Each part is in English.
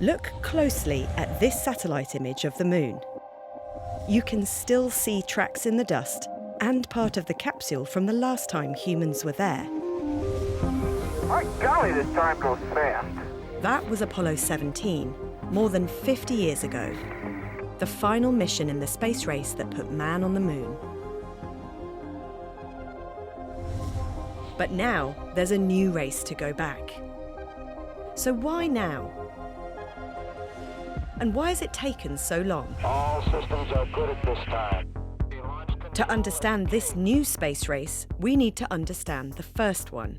Look closely at this satellite image of the moon. You can still see tracks in the dust and part of the capsule from the last time humans were there. My golly, this time goes fast. That was Apollo 17, more than 50 years ago. The final mission in the space race that put man on the moon. But now there's a new race to go back. So why now? And why has it taken so long? All systems are good at this time. To understand this new space race, we need to understand the first one.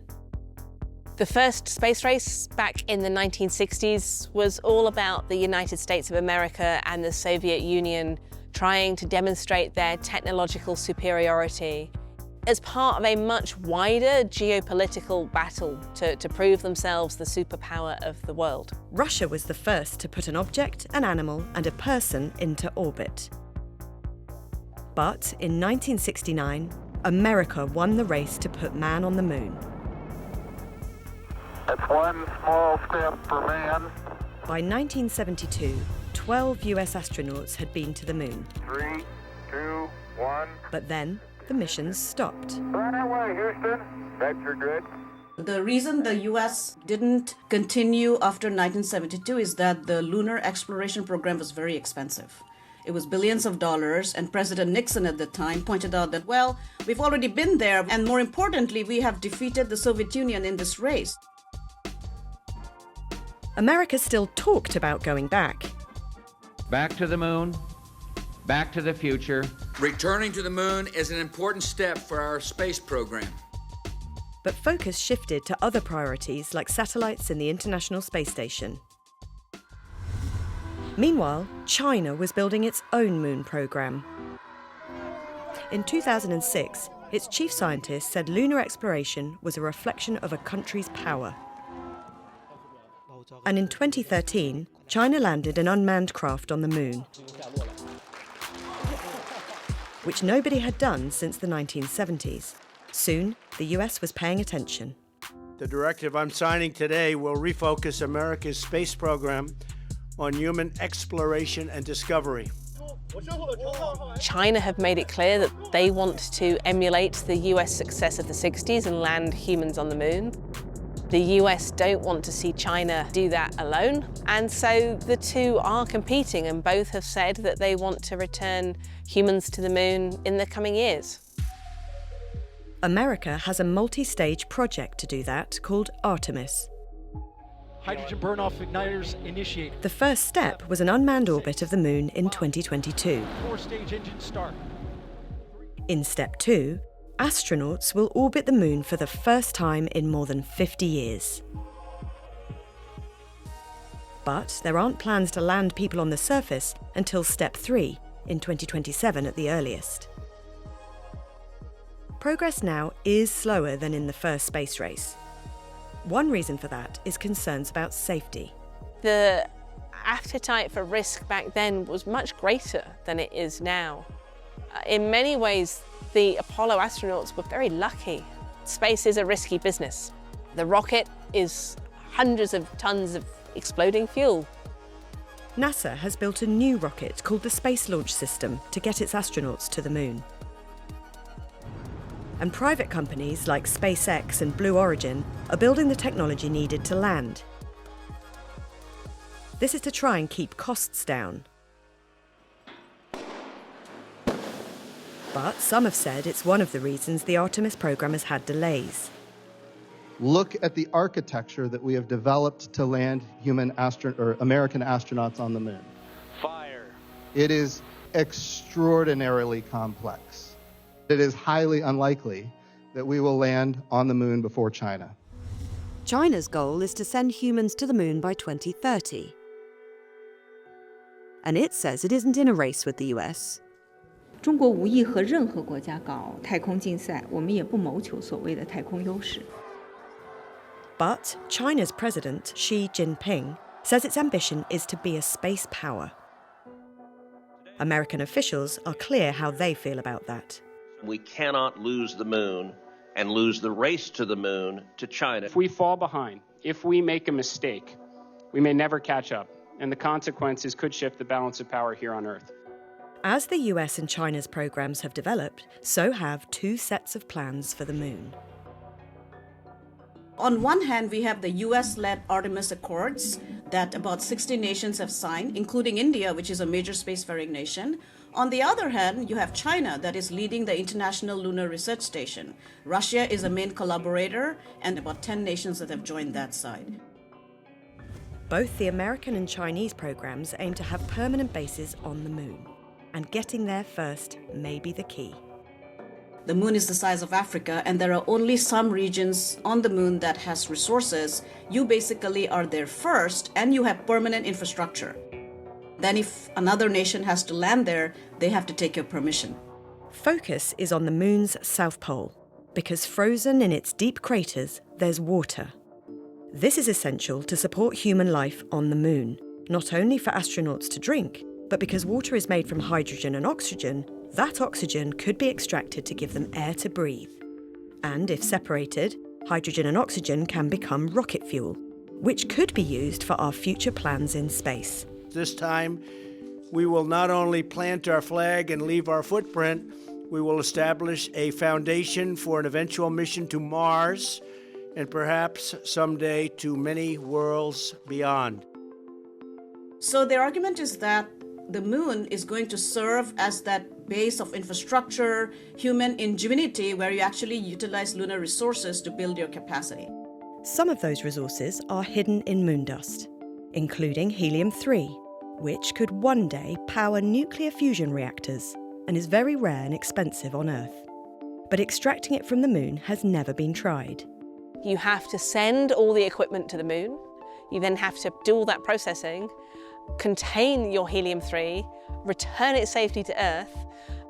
The first space race back in the 1960s was all about the United States of America and the Soviet Union trying to demonstrate their technological superiority as part of a much wider geopolitical battle to prove themselves the superpower of the world. Russia was the first to put an object, an animal, and a person into orbit. But in 1969, America won the race to put man on the moon. That's one small step for man. By 1972, 12 US astronauts had been to the moon. 3, 2, 1. But then, the missions stopped. Right away, Houston. Vector good. The reason the US didn't continue after 1972 is that the lunar exploration program was very expensive. It was billions of dollars, and President Nixon at the time pointed out that, well, we've already been there, and more importantly, we have defeated the Soviet Union in this race. America still talked about going back. Back to the moon, back to the future. Returning to the moon is an important step for our space program. But focus shifted to other priorities like satellites in the International Space Station. Meanwhile, China was building its own moon program. In 2006, its chief scientist said lunar exploration was a reflection of a country's power. And in 2013, China landed an unmanned craft on the moon, which nobody had done since the 1970s. Soon, the US was paying attention. The directive I'm signing today will refocus America's space program on human exploration and discovery. China have made it clear that they want to emulate the US success of the 60s and land humans on the moon. The US don't want to see China do that alone, and so the two are competing, and both have said that they want to return humans to the moon in the coming years. America has a multi-stage project to do that called Artemis. Hydrogen burn-off igniters initiated. The first step was an unmanned orbit of the moon in 2022. 4-stage engine start. In step 2, astronauts will orbit the moon for the first time in more than 50 years. But there aren't plans to land people on the surface until step 3, in 2027 at the earliest. Progress now is slower than in the first space race. One reason for that is concerns about safety. The appetite for risk back then was much greater than it is now. In many ways, the Apollo astronauts were very lucky. Space is a risky business. The rocket is hundreds of tons of exploding fuel. NASA has built a new rocket called the Space Launch System to get its astronauts to the moon. And private companies like SpaceX and Blue Origin are building the technology needed to land. This is to try and keep costs down. But some have said it's one of the reasons the Artemis program has had delays. Look at the architecture that we have developed to land American astronauts on the moon. Fire. It is extraordinarily complex. It is highly unlikely that we will land on the moon before China. China's goal is to send humans to the moon by 2030. And it says it isn't in a race with the US. 中国无意和任何国家搞太空竞赛，我们也不谋求所谓的太空优势。 But China's president, Xi Jinping, says its ambition is to be a space power. American officials are clear how they feel about that. We cannot lose the moon and lose the race to the moon to China. If we fall behind, if we make a mistake, we may never catch up. and the consequences could shift the balance of power here on Earth. As the US and China's programs have developed, so have two sets of plans for the moon. On one hand, we have the US-led Artemis Accords that about 60 nations have signed, including India, which is a major spacefaring nation. On the other hand, you have China that is leading the International Lunar Research Station. Russia is a main collaborator, and about 10 nations that have joined that side. Both the American and Chinese programs aim to have permanent bases on the moon, and getting there first may be the key. The moon is the size of Africa, and there are only some regions on the moon that has resources. You basically are there first, and you have permanent infrastructure. Then if another nation has to land there, they have to take your permission. Focus is on the moon's south pole, because frozen in its deep craters, there's water. This is essential to support human life on the moon, not only for astronauts to drink, but because water is made from hydrogen and oxygen, that oxygen could be extracted to give them air to breathe. And if separated, hydrogen and oxygen can become rocket fuel, which could be used for our future plans in space. This time, we will not only plant our flag and leave our footprint, we will establish a foundation for an eventual mission to Mars, and perhaps someday to many worlds beyond. So their argument is that the moon is going to serve as that base of infrastructure, human ingenuity, where you actually utilize lunar resources to build your capacity. Some of those resources are hidden in moon dust, including helium-3, which could one day power nuclear fusion reactors and is very rare and expensive on Earth. But extracting it from the moon has never been tried. You have to send all the equipment to the moon. You then have to do all that processing, contain your helium-3, return it safely to Earth,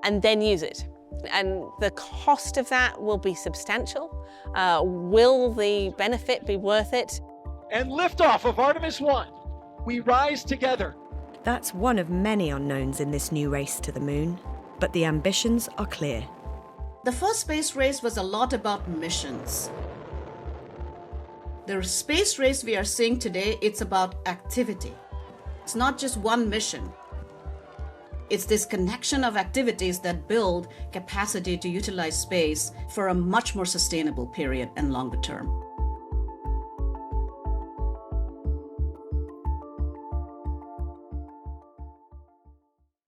and then use it. And the cost of that will be substantial. Will the benefit be worth it? And liftoff of Artemis 1. We rise together. That's one of many unknowns in this new race to the moon, but the ambitions are clear. The first space race was a lot about missions. The space race we are seeing today, it's about activity. It's not just one mission. It's this connection of activities that build capacity to utilize space for a much more sustainable period and longer term.